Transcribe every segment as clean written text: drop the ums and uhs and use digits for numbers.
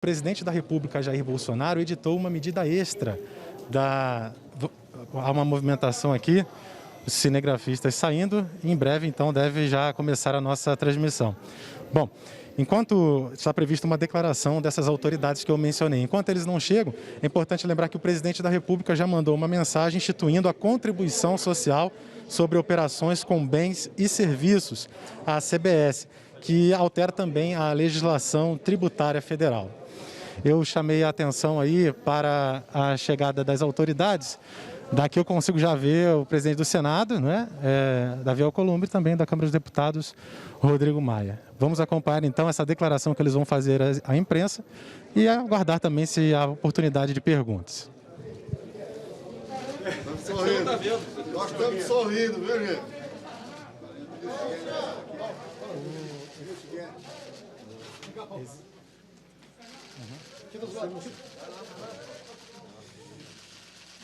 presidente da República, Jair Bolsonaro, editou uma medida extra há uma movimentação aqui, os cinegrafistas saindo, e em breve, então, deve já começar a nossa transmissão. Bom, enquanto está prevista uma declaração dessas autoridades que eu mencionei, enquanto eles não chegam, é importante lembrar que o presidente da República já mandou uma mensagem instituindo a contribuição social sobre operações com bens e serviços, a CBS, que altera também a legislação tributária federal. Eu chamei a atenção aí para a chegada das autoridades. Daqui eu consigo já ver o presidente do Senado, né, Davi Alcolumbre, e também da Câmara dos Deputados, Rodrigo Maia. Vamos acompanhar então essa declaração que eles vão fazer à imprensa e aguardar também se há oportunidade de perguntas. Estamos sorrindo. Nós estamos sorrindo, viu, gente?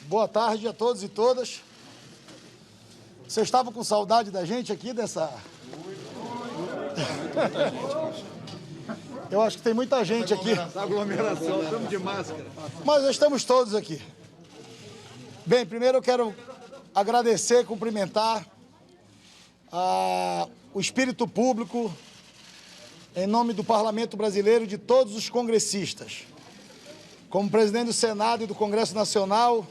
Boa tarde a todos e todas. Vocês estavam com saudade da gente aqui dessa... Eu acho que tem muita gente aqui. Aglomeração, estamos de máscara. Mas estamos todos aqui. Bem, primeiro eu quero agradecer, cumprimentar o espírito público, em nome do Parlamento Brasileiro e de todos os congressistas. Como presidente do Senado e do Congresso Nacional,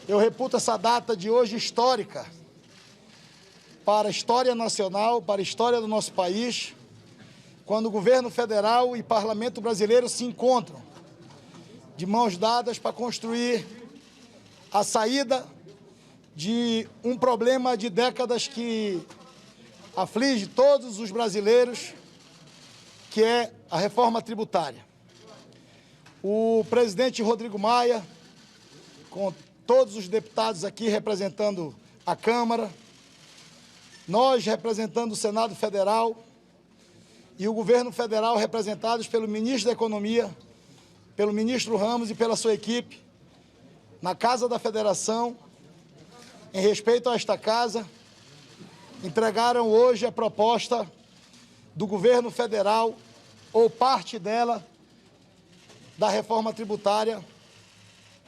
eu reputo essa data de hoje histórica para a história nacional, para a história do nosso país, quando o governo federal e parlamento brasileiro se encontram de mãos dadas para construir a saída de um problema de décadas que aflige todos os brasileiros, que é a reforma tributária. O presidente Rodrigo Maia, com todos os deputados aqui representando a Câmara, nós representando o Senado Federal e o governo federal representados pelo ministro da Economia, pelo ministro Ramos e pela sua equipe, na Casa da Federação, em respeito a esta casa, entregaram hoje a proposta do governo federal, ou parte dela, da reforma tributária,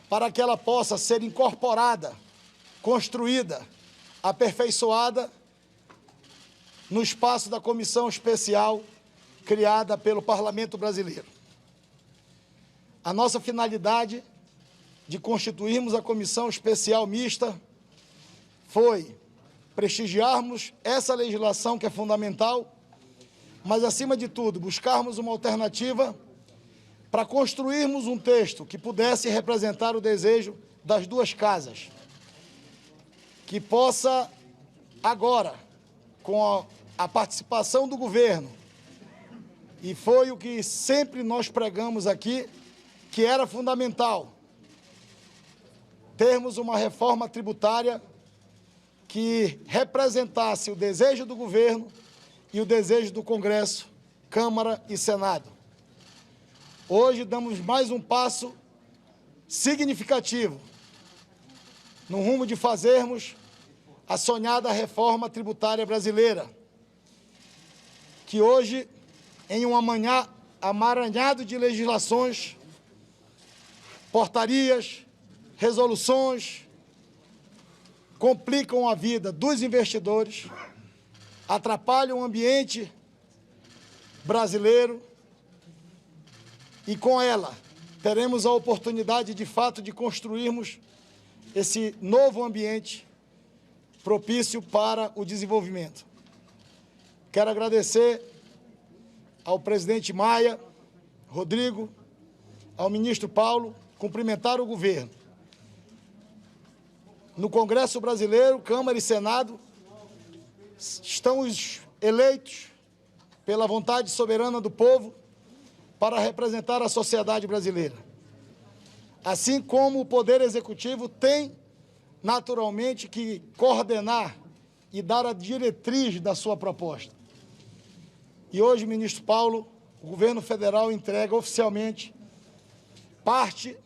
para que ela possa ser incorporada, construída, aperfeiçoada no espaço da comissão especial criada pelo Parlamento Brasileiro. A nossa finalidade de constituirmos a comissão especial mista foi prestigiarmos essa legislação que é fundamental, mas, acima de tudo, buscarmos uma alternativa para construirmos um texto que pudesse representar o desejo das duas casas, que possa, agora, com a participação do governo, e foi o que sempre nós pregamos aqui, que era fundamental, termos uma reforma tributária que representasse o desejo do governo e o desejo do Congresso, Câmara e Senado. Hoje damos mais um passo significativo no rumo de fazermos a sonhada reforma tributária brasileira, que hoje, em um amaranhado de legislações, portarias, resoluções, complicam a vida dos investidores, atrapalham o ambiente brasileiro, e com ela teremos a oportunidade, de fato, de construirmos esse novo ambiente propício para o desenvolvimento. Quero agradecer ao presidente Maia, Rodrigo, ao ministro Paulo, cumprimentar o governo. No Congresso Brasileiro, Câmara e Senado, estão os eleitos pela vontade soberana do povo para representar a sociedade brasileira. Assim como o Poder Executivo tem, naturalmente, que coordenar e dar a diretriz da sua proposta. E hoje, ministro Paulo, o governo federal entrega oficialmente parte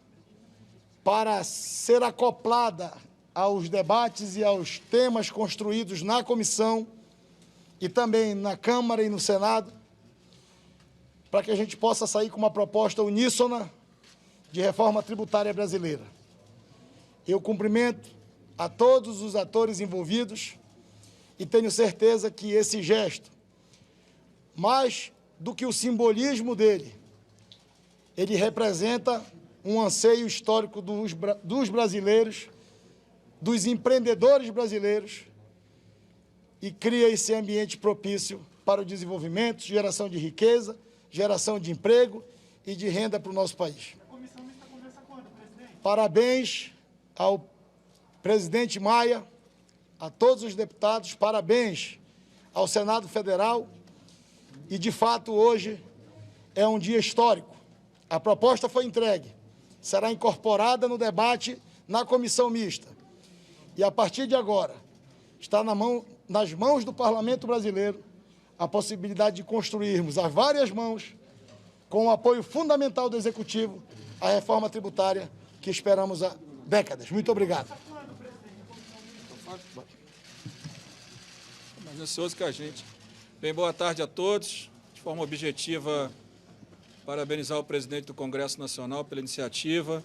para ser acoplada aos debates e aos temas construídos na comissão e também na Câmara e no Senado, para que a gente possa sair com uma proposta uníssona de reforma tributária brasileira. Eu cumprimento a todos os atores envolvidos e tenho certeza que esse gesto, mais do que o simbolismo dele, ele representa um anseio histórico dos brasileiros, dos empreendedores brasileiros, e cria esse ambiente propício para o desenvolvimento, geração de riqueza, geração de emprego e de renda para o nosso país. A comissão mista conversa quando, presidente? Parabéns ao presidente Maia, a todos os deputados, parabéns ao Senado Federal, e, de fato, hoje é um dia histórico. A proposta foi entregue, será incorporada no debate na comissão mista, e, a partir de agora, está nas mãos do Parlamento brasileiro a possibilidade de construirmos as várias mãos, com o apoio fundamental do Executivo, a reforma tributária que esperamos há décadas. Muito obrigado. Mais ansioso que a gente. Bem, boa tarde a todos. De forma objetiva, parabenizar o presidente do Congresso Nacional pela iniciativa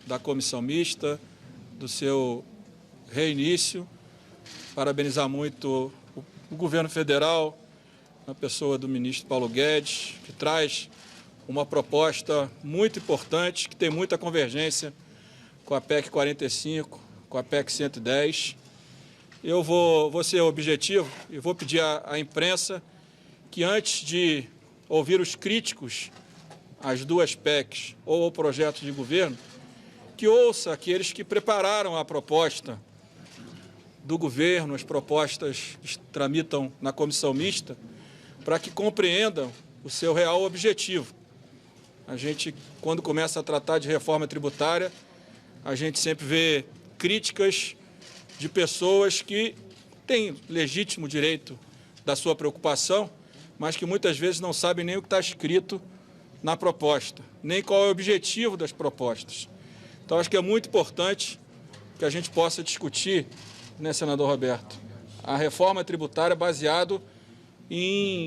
da comissão mista, do seu reinício. Parabenizar muito o governo federal, na pessoa do ministro Paulo Guedes, que traz uma proposta muito importante, que tem muita convergência com a PEC 45, com a PEC 110. Eu vou ser objetivo e vou pedir à imprensa que, antes de ouvir os críticos às duas PECs ou ao projeto de governo, que ouça aqueles que prepararam a proposta do governo, as propostas que tramitam na comissão mista, para que compreendam o seu real objetivo. A gente, quando começa a tratar de reforma tributária, a gente sempre vê críticas de pessoas que têm legítimo direito da sua preocupação, mas que muitas vezes não sabem nem o que está escrito na proposta, nem qual é o objetivo das propostas. Então, acho que é muito importante que a gente possa discutir, né, senador Roberto, a reforma tributária baseado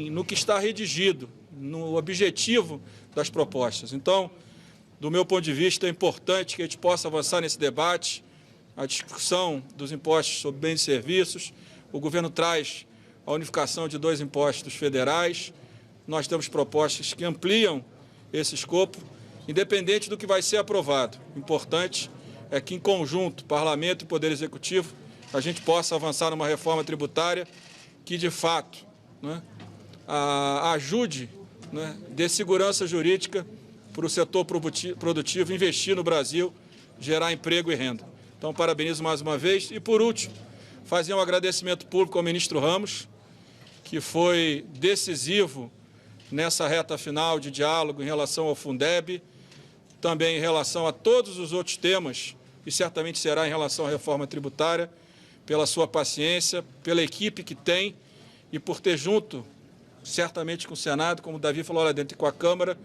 no que está redigido, no objetivo das propostas. Então, do meu ponto de vista, é importante que a gente possa avançar nesse debate, a discussão dos impostos sobre bens e serviços. O governo traz a unificação de 2 impostos federais. Nós temos propostas que ampliam esse escopo, independente do que vai ser aprovado. O importante é que, em conjunto, Parlamento e Poder Executivo, a gente possa avançar numa reforma tributária que, de fato, né, ajude, né, dê segurança jurídica para o setor produtivo investir no Brasil, gerar emprego e renda. Então, parabenizo mais uma vez. E, por último, fazer um agradecimento público ao ministro Ramos, que foi decisivo nessa reta final de diálogo em relação ao Fundeb, também em relação a todos os outros temas, e certamente será em relação à reforma tributária, pela sua paciência, pela equipe que tem e por ter junto, certamente com o Senado, como o Davi falou lá dentro, e com a Câmara,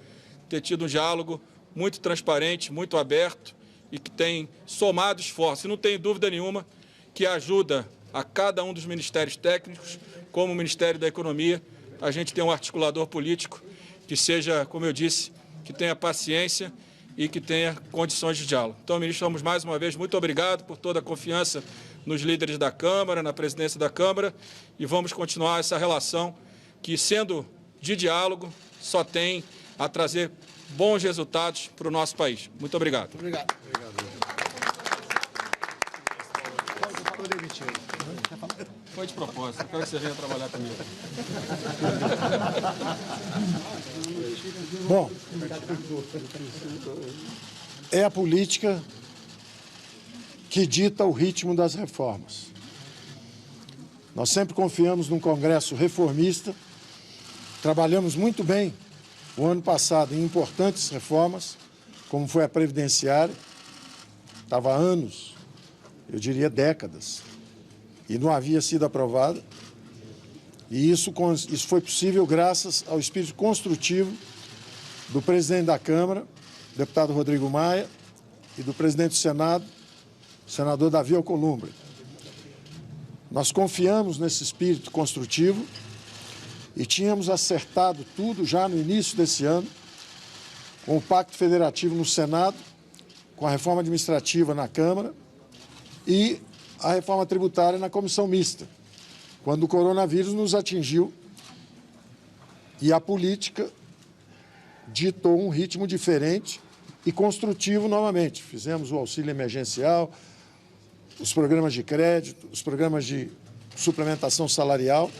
ter tido um diálogo muito transparente, muito aberto e que tem somado esforços. E não tenho dúvida nenhuma que ajuda a cada um dos ministérios técnicos, como o Ministério da Economia, a gente tem um articulador político que seja, como eu disse, que tenha paciência e que tenha condições de diálogo. Então, ministro, vamos mais uma vez, muito obrigado por toda a confiança nos líderes da Câmara, na presidência da Câmara, e vamos continuar essa relação que, sendo de diálogo, só tem a trazer bons resultados para o nosso país. Muito obrigado. Obrigado. Foi de propósito, eu quero que você venha trabalhar comigo. Bom, é a política que dita o ritmo das reformas. Nós sempre confiamos num Congresso reformista, trabalhamos muito bem o ano passado em importantes reformas, como foi a previdenciária, estava há anos, eu diria décadas, e não havia sido aprovada. E isso foi possível graças ao espírito construtivo do presidente da Câmara, deputado Rodrigo Maia, e do presidente do Senado, senador Davi Alcolumbre. Nós confiamos nesse espírito construtivo e tínhamos acertado tudo já no início desse ano, com o Pacto Federativo no Senado, com a reforma administrativa na Câmara e a reforma tributária na comissão mista, quando o coronavírus nos atingiu e a política ditou um ritmo diferente e construtivo novamente. Fizemos o auxílio emergencial, os programas de crédito, os programas de suplementação salarial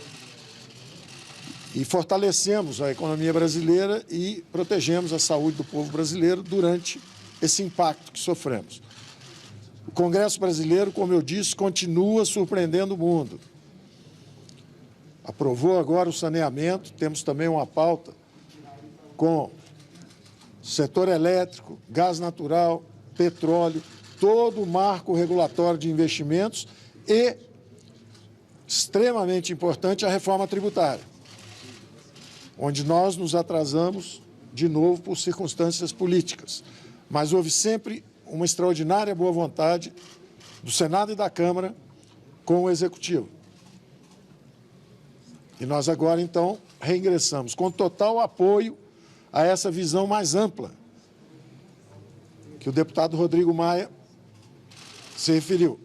e fortalecemos a economia brasileira e protegemos a saúde do povo brasileiro durante esse impacto que sofremos. O Congresso brasileiro, como eu disse, continua surpreendendo o mundo. Aprovou agora o saneamento, temos também uma pauta com setor elétrico, gás natural, petróleo, todo o marco regulatório de investimentos e, extremamente importante, a reforma tributária, onde nós nos atrasamos de novo por circunstâncias políticas. Mas houve sempre uma extraordinária boa vontade do Senado e da Câmara com o Executivo. E nós agora, então, reingressamos com total apoio a essa visão mais ampla que o deputado Rodrigo Maia se referiu.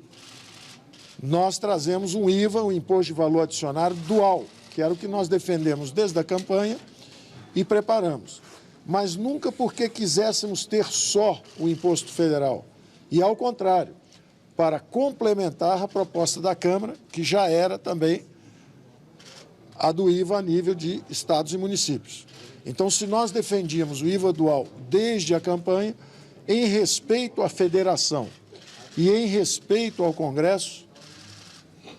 Nós trazemos um IVA, um Imposto de Valor Adicionado dual, que era o que nós defendemos desde a campanha e preparamos. Mas nunca porque quiséssemos ter só o imposto federal. E, ao contrário, para complementar a proposta da Câmara, que já era também a do IVA a nível de estados e municípios. Então, se nós defendíamos o IVA dual desde a campanha, em respeito à federação e em respeito ao Congresso,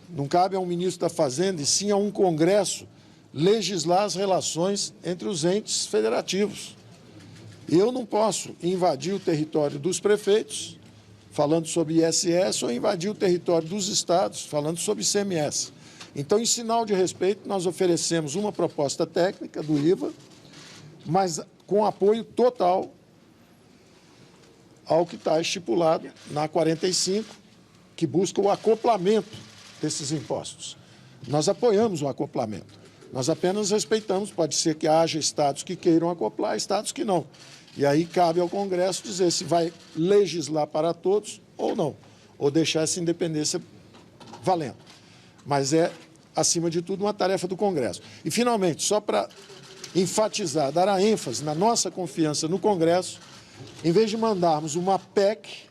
não cabe a um ministro da Fazenda, e sim a um Congresso legislar as relações entre os entes federativos. Eu não posso invadir o território dos prefeitos, falando sobre ISS, ou invadir o território dos estados, falando sobre ICMS. Então, em sinal de respeito, nós oferecemos uma proposta técnica do IVA, mas com apoio total ao que está estipulado na 45, que busca o acoplamento desses impostos. Nós apoiamos o acoplamento. Nós apenas respeitamos, pode ser que haja estados que queiram acoplar, estados que não. E aí cabe ao Congresso dizer se vai legislar para todos ou não, ou deixar essa independência valendo. Mas é, acima de tudo, uma tarefa do Congresso. E, finalmente, só para enfatizar, dar a ênfase na nossa confiança no Congresso, em vez de mandarmos uma PEC,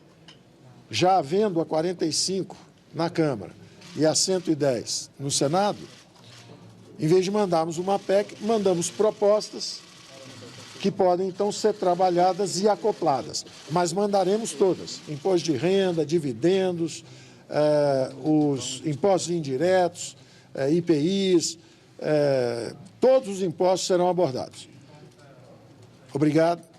já havendo a 45 na Câmara e a 110 no Senado, em vez de mandarmos uma PEC, mandamos propostas que podem, então, ser trabalhadas e acopladas. Mas mandaremos todas, imposto de renda, dividendos, os impostos indiretos, IPIs, todos os impostos serão abordados. Obrigado.